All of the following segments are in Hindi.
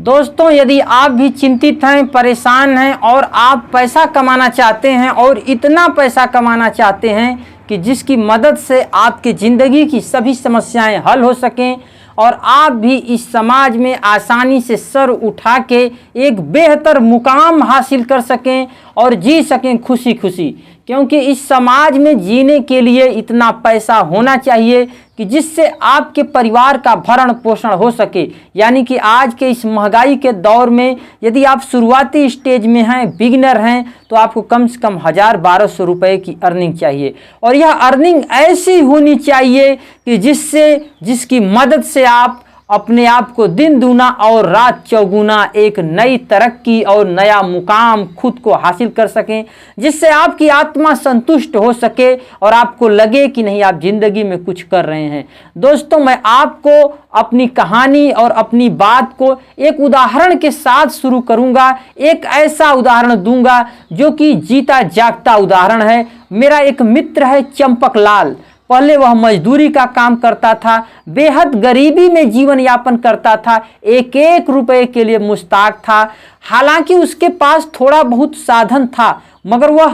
दोस्तों, यदि आप भी चिंतित हैं, परेशान हैं और आप पैसा कमाना चाहते हैं और इतना पैसा कमाना चाहते हैं कि जिसकी मदद से आपकी ज़िंदगी की सभी समस्याएं हल हो सकें और आप भी इस समाज में आसानी से सर उठा के एक बेहतर मुकाम हासिल कर सकें और जी सकें खुशी खुशी, क्योंकि इस समाज में जीने के लिए इतना पैसा होना चाहिए कि जिससे आपके परिवार का भरण पोषण हो सके। यानी कि आज के इस महंगाई के दौर में यदि आप शुरुआती स्टेज में हैं, बिगिनर हैं, तो आपको कम से कम 1000-1200 रुपए की अर्निंग चाहिए और यह अर्निंग ऐसी होनी चाहिए कि जिसकी मदद से आप अपने आप को दिन दूना और रात चौगुना एक नई तरक्की और नया मुकाम खुद को हासिल कर सकें, जिससे आपकी आत्मा संतुष्ट हो सके और आपको लगे कि नहीं, आप जिंदगी में कुछ कर रहे हैं। दोस्तों, मैं आपको अपनी कहानी और अपनी बात को एक उदाहरण के साथ शुरू करूंगा। एक ऐसा उदाहरण दूंगा जो कि जीता जागता उदाहरण है। मेरा एक मित्र है चंपक लाल। पहले वह मजदूरी का काम करता था, बेहद गरीबी में जीवन यापन करता था, एक एक रुपए के लिए मुश्ताक था। हालांकि उसके पास थोड़ा बहुत साधन था, मगर वह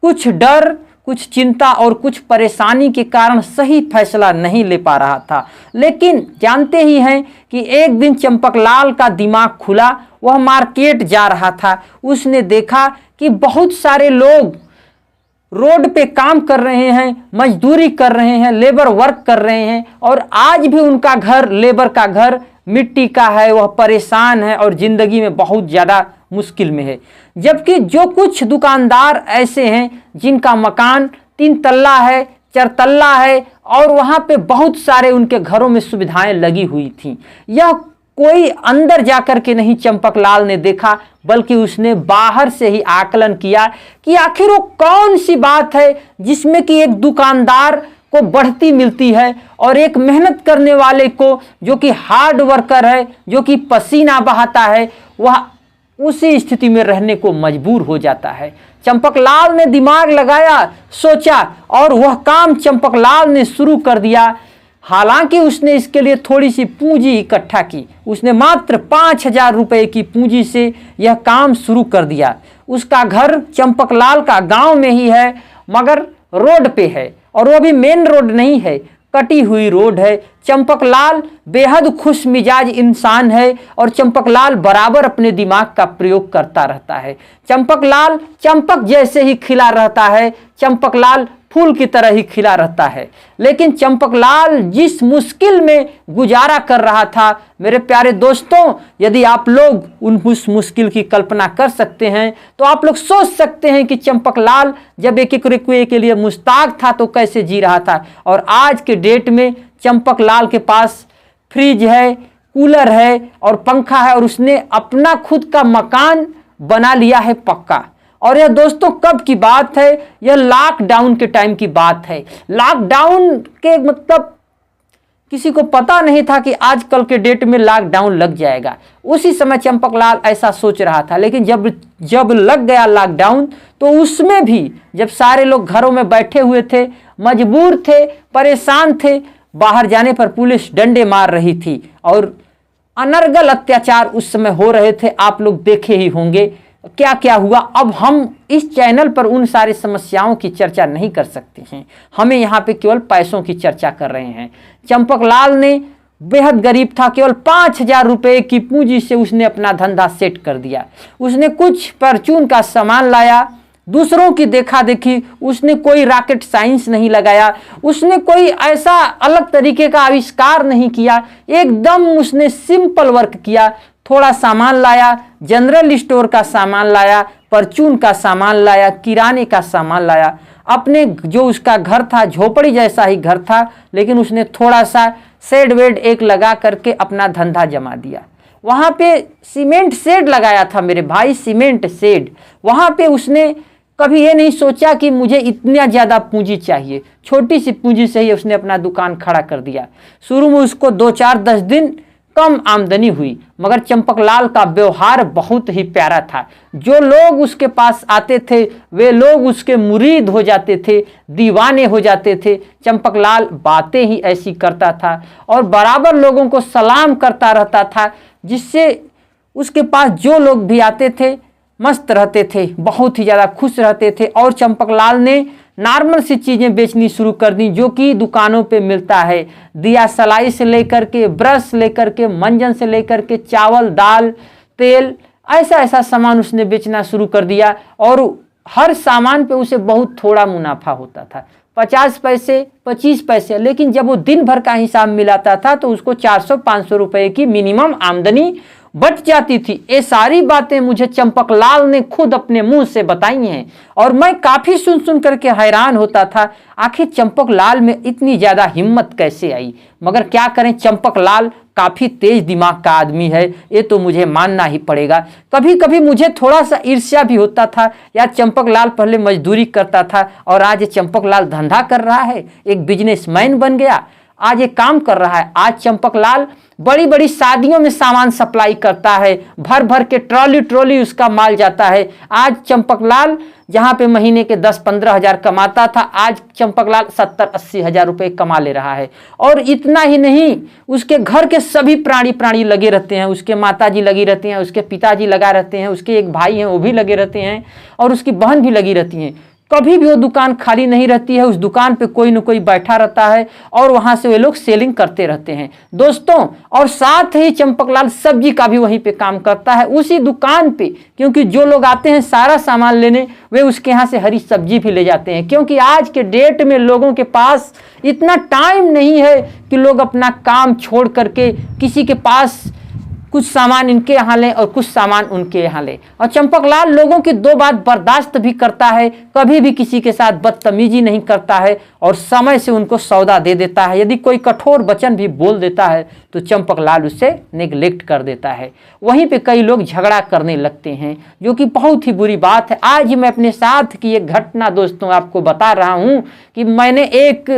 कुछ डर, कुछ चिंता और कुछ परेशानी के कारण सही फैसला नहीं ले पा रहा था। लेकिन जानते ही हैं कि एक दिन चंपकलाल का दिमाग खुला। वह मार्केट जा रहा था। उसने देखा कि बहुत सारे लोग रोड पे काम कर रहे हैं, मजदूरी कर रहे हैं, लेबर वर्क कर रहे हैं और आज भी उनका घर, लेबर का घर मिट्टी का है। वह परेशान है और ज़िंदगी में बहुत ज़्यादा मुश्किल में है। जबकि जो कुछ दुकानदार ऐसे हैं जिनका मकान 3 तल्ला है, 4 तल्ला है और वहाँ पे बहुत सारे उनके घरों में सुविधाएं लगी हुई थी। यह कोई अंदर जाकर के नहीं चंपकलाल ने देखा, बल्कि उसने बाहर से ही आकलन किया कि आखिर वो कौन सी बात है जिसमें कि एक दुकानदार को बढ़ती मिलती है और एक मेहनत करने वाले को, जो कि हार्ड वर्कर है, जो कि पसीना बहाता है, वह उसी स्थिति में रहने को मजबूर हो जाता है। चंपकलाल ने दिमाग लगाया, सोचा और वह काम चंपकलाल ने शुरू कर दिया। हालांकि उसने इसके लिए थोड़ी सी पूंजी इकट्ठा की। उसने मात्र 5000 रुपए की पूंजी से यह काम शुरू कर दिया। उसका घर चंपकलाल का गांव में ही है, मगर रोड पे है और वो भी मेन रोड नहीं है, कटी हुई रोड है। चंपकलाल बेहद खुश मिजाज इंसान है और चंपकलाल बराबर अपने दिमाग का प्रयोग करता रहता है। चंपकलाल चंपक जैसे ही खिला रहता है, चंपकलाल फूल की तरह ही खिला रहता है। लेकिन चंपकलाल जिस मुश्किल में गुजारा कर रहा था, मेरे प्यारे दोस्तों, यदि आप लोग उस मुश्किल की कल्पना कर सकते हैं तो आप लोग सोच सकते हैं कि चंपकलाल जब एक एक रुपये के लिए मुश्ताक था तो कैसे जी रहा था। और आज के डेट में चंपकलाल के पास फ्रिज है, कूलर है और पंखा है और उसने अपना खुद का मकान बना लिया है पक्का। और यह दोस्तों कब की बात है? यह लॉकडाउन के टाइम की बात है। लॉकडाउन के मतलब किसी को पता नहीं था कि आजकल के डेट में लॉकडाउन लग जाएगा। उसी समय चंपकलाल ऐसा सोच रहा था। लेकिन जब लग गया लॉकडाउन तो उसमें भी जब सारे लोग घरों में बैठे हुए थे, मजबूर थे, परेशान थे, बाहर जाने पर पुलिस डंडे मार रही थी और अनर्गल अत्याचार उस समय हो रहे थे। आप लोग देखे ही होंगे क्या क्या हुआ। अब हम इस चैनल पर उन सारी समस्याओं की चर्चा नहीं कर सकते हैं, हमें यहाँ पे केवल पैसों की चर्चा कर रहे हैं। चंपकलाल ने बेहद गरीब था, केवल 5000 रुपए की पूंजी से उसने अपना धंधा सेट कर दिया। उसने कुछ परचून का सामान लाया, दूसरों की देखा देखी, उसने कोई रॉकेट साइंस नहीं लगाया, उसने कोई ऐसा अलग तरीके का आविष्कार नहीं किया, एकदम उसने सिंपल वर्क किया। थोड़ा सामान लाया, जनरल स्टोर का सामान लाया, परचून का सामान लाया, किराने का सामान लाया। अपने जो उसका घर था झोपड़ी जैसा ही घर था, लेकिन उसने थोड़ा सा शेड वेड एक लगा करके अपना धंधा जमा दिया। वहाँ पे सीमेंट शेड लगाया था मेरे भाई, सीमेंट शेड। वहाँ पे उसने कभी ये नहीं सोचा कि मुझे इतना ज़्यादा पूंजी चाहिए। छोटी सी पूंजी से ही उसने अपना दुकान खड़ा कर दिया। शुरू में उसको 2-4-10 दिन कम आमदनी हुई, मगर चंपकलाल का व्यवहार बहुत ही प्यारा था। जो लोग उसके पास आते थे वे लोग उसके मुरीद हो जाते थे, दीवाने हो जाते थे। चंपकलाल बातें ही ऐसी करता था और बराबर लोगों को सलाम करता रहता था, जिससे उसके पास जो लोग भी आते थे मस्त रहते थे, बहुत ही ज़्यादा खुश रहते थे। और चंपकलाल ने नॉर्मल सी चीज़ें बेचनी शुरू कर दी जो कि दुकानों पे मिलता है। दिया सलाई से लेकर के, ब्रश लेकर के, मंजन से लेकर के, चावल, दाल, तेल, ऐसा ऐसा सामान उसने बेचना शुरू कर दिया। और हर सामान पे उसे बहुत थोड़ा मुनाफा होता था, 50 पैसे, 25 पैसे। लेकिन जब वो दिन भर का हिसाब मिलाता था तो उसको 400-500 रुपए की मिनिमम आमदनी बच जाती थी। ये सारी बातें मुझे चंपकलाल ने खुद अपने मुंह से बताई हैं और मैं काफ़ी सुन करके हैरान होता था, आखिर चंपकलाल में इतनी ज़्यादा हिम्मत कैसे आई। मगर क्या करें, चंपकलाल काफ़ी तेज दिमाग का आदमी है, ये तो मुझे मानना ही पड़ेगा। कभी कभी मुझे थोड़ा सा ईर्ष्या भी होता था, यार चंपकलाल पहले मजदूरी करता था और आज चंपकलाल धंधा कर रहा है, एक बिजनेसमैन बन गया, आज एक काम कर रहा है। आज चंपकलाल बड़ी बड़ी शादियों में सामान सप्लाई करता है, भर भर के ट्रॉली ट्रॉली उसका माल जाता है। आज चंपकलाल जहाँ पे महीने के 10-15 हज़ार कमाता था, आज चंपकलाल 70-80 हज़ार रुपये कमा ले रहा है। और इतना ही नहीं, उसके घर के सभी प्राणी लगे रहते हैं, उसके माताजी लगी रहती हैं, उसके पिताजी लगा रहते हैं, उसके एक भाई हैं वो भी लगे रहते हैं और उसकी बहन भी लगी रहती हैं। कभी भी वो दुकान खाली नहीं रहती है, उस दुकान पे कोई न कोई बैठा रहता है और वहां से वे लोग सेलिंग करते रहते हैं दोस्तों। और साथ ही चंपकलाल सब्जी का भी वहीं पे काम करता है, उसी दुकान पे, क्योंकि जो लोग आते हैं सारा सामान लेने वे उसके यहाँ से हरी सब्जी भी ले जाते हैं। क्योंकि आज के डेट में लोगों के पास इतना टाइम नहीं है कि लोग अपना काम छोड़ करके किसी के पास कुछ सामान इनके यहाँ लें और कुछ सामान उनके यहाँ लें। और चंपकलाल लोगों की दो बात बर्दाश्त भी करता है, कभी भी किसी के साथ बदतमीजी नहीं करता है और समय से उनको सौदा दे देता है। यदि कोई कठोर वचन भी बोल देता है तो चंपकलाल उससे नेग्लेक्ट कर देता है। वहीं पे कई लोग झगड़ा करने लगते हैं जो कि बहुत ही बुरी बात है। आज मैं अपने साथ की एक घटना दोस्तों आपको बता रहा हूँ कि मैंने एक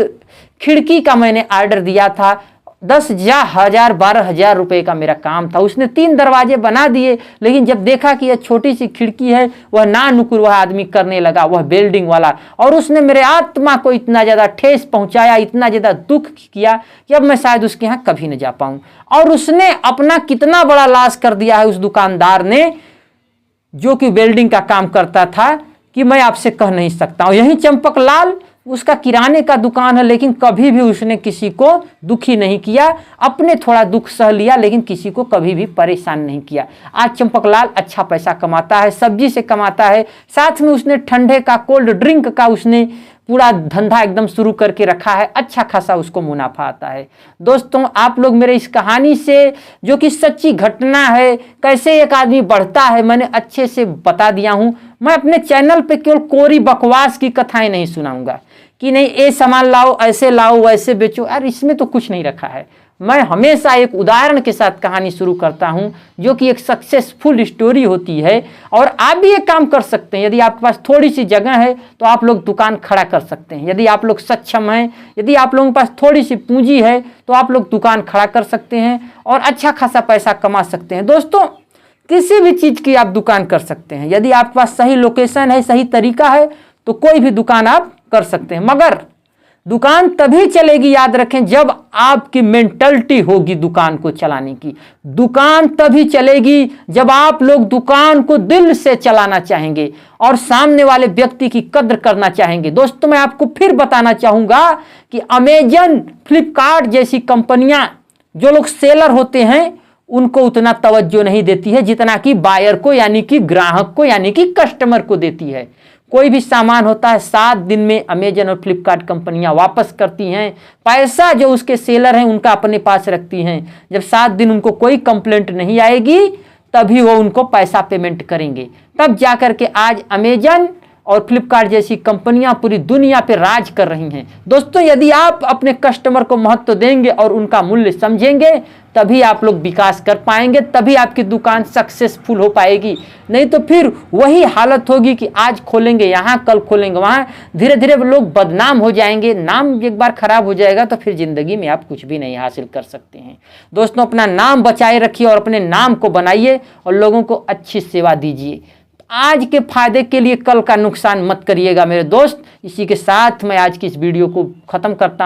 खिड़की का ऑर्डर दिया था, 10,000 12,000 रुपए का मेरा काम था। उसने 3 दरवाजे बना दिए, लेकिन जब देखा कि यह छोटी सी खिड़की है, वह ना नुकुर वह आदमी करने लगा, वह बिल्डिंग वाला। और उसने मेरे आत्मा को इतना ज़्यादा ठेस पहुंचाया, इतना ज़्यादा दुख किया कि अब मैं शायद उसके यहाँ कभी न जा पाऊँ। और उसने अपना कितना बड़ा लॉस कर दिया है उस दुकानदार ने, जो कि वेल्डिंग का काम करता था, कि मैं आपसे कह नहीं सकता हूँ। यही चंपकलाल, उसका किराने का दुकान है, लेकिन कभी भी उसने किसी को दुखी नहीं किया, अपने थोड़ा दुख सह लिया लेकिन किसी को कभी भी परेशान नहीं किया। आज चंपकलाल अच्छा पैसा कमाता है, सब्जी से कमाता है, साथ में उसने ठंडे का, कोल्ड ड्रिंक का उसने पूरा धंधा एकदम शुरू करके रखा है, अच्छा खासा उसको मुनाफा आता है। दोस्तों आप लोग मेरे इस कहानी से, जो कि सच्ची घटना है, कैसे एक आदमी बढ़ता है, मैंने अच्छे से बता दिया हूँ। मैं अपने चैनल पे केवल कोरी बकवास की कथाएं नहीं सुनाऊंगा कि नहीं ये सामान लाओ, ऐसे लाओ, वैसे बेचो, यार इसमें तो कुछ नहीं रखा है। मैं हमेशा एक उदाहरण के साथ कहानी शुरू करता हूं जो कि एक सक्सेसफुल स्टोरी होती है। और आप भी एक काम कर सकते हैं, यदि आपके पास थोड़ी सी जगह है तो आप लोग दुकान खड़ा कर सकते हैं। यदि आप लोग सक्षम हैं, यदि आप लोगों के पास थोड़ी सी पूंजी है तो आप लोग दुकान खड़ा कर सकते हैं और अच्छा खासा पैसा कमा सकते हैं। दोस्तों किसी भी चीज़ की आप दुकान कर सकते हैं, यदि आपके पास सही लोकेशन है, सही तरीका है तो कोई भी दुकान आप कर सकते हैं। मगर दुकान तभी चलेगी, याद रखें, जब आपकी मेंटलिटी होगी दुकान को चलाने की। दुकान तभी चलेगी जब आप लोग दुकान को दिल से चलाना चाहेंगे और सामने वाले व्यक्ति की कद्र करना चाहेंगे। दोस्तों मैं आपको फिर बताना चाहूंगा कि अमेजन, फ्लिपकार्ट जैसी कंपनियां, जो लोग सेलर होते हैं उनको उतना तवज्जो नहीं देती है जितना कि बायर को, यानी कि ग्राहक को, यानी कि कस्टमर को देती है। कोई भी सामान होता है 7 दिन में अमेजन और फ्लिपकार्ट कंपनियां वापस करती हैं। पैसा जो उसके सेलर हैं उनका अपने पास रखती हैं। जब 7 दिन उनको कोई कंप्लेंट नहीं आएगी तभी वो उनको पैसा पेमेंट करेंगे। तब जाकर के आज अमेजन और फ्लिपकार्ट जैसी कंपनियां पूरी दुनिया पे राज कर रही हैं। दोस्तों यदि आप अपने कस्टमर को महत्व देंगे और उनका मूल्य समझेंगे तभी आप लोग विकास कर पाएंगे, तभी आपकी दुकान सक्सेसफुल हो पाएगी। नहीं तो फिर वही हालत होगी कि आज खोलेंगे यहाँ, कल खोलेंगे वहाँ, धीरे धीरे लोग बदनाम हो जाएंगे। नाम एक बार खराब हो जाएगा तो फिर जिंदगी में आप कुछ भी नहीं हासिल कर सकते हैं। दोस्तों अपना नाम बचाए रखिए और अपने नाम को बनाइए और लोगों को अच्छी सेवा दीजिए। आज के फायदे के लिए कल का नुकसान मत करिएगा मेरे दोस्त। इसी के साथ मैं आज की इस वीडियो को खत्म करता हूं।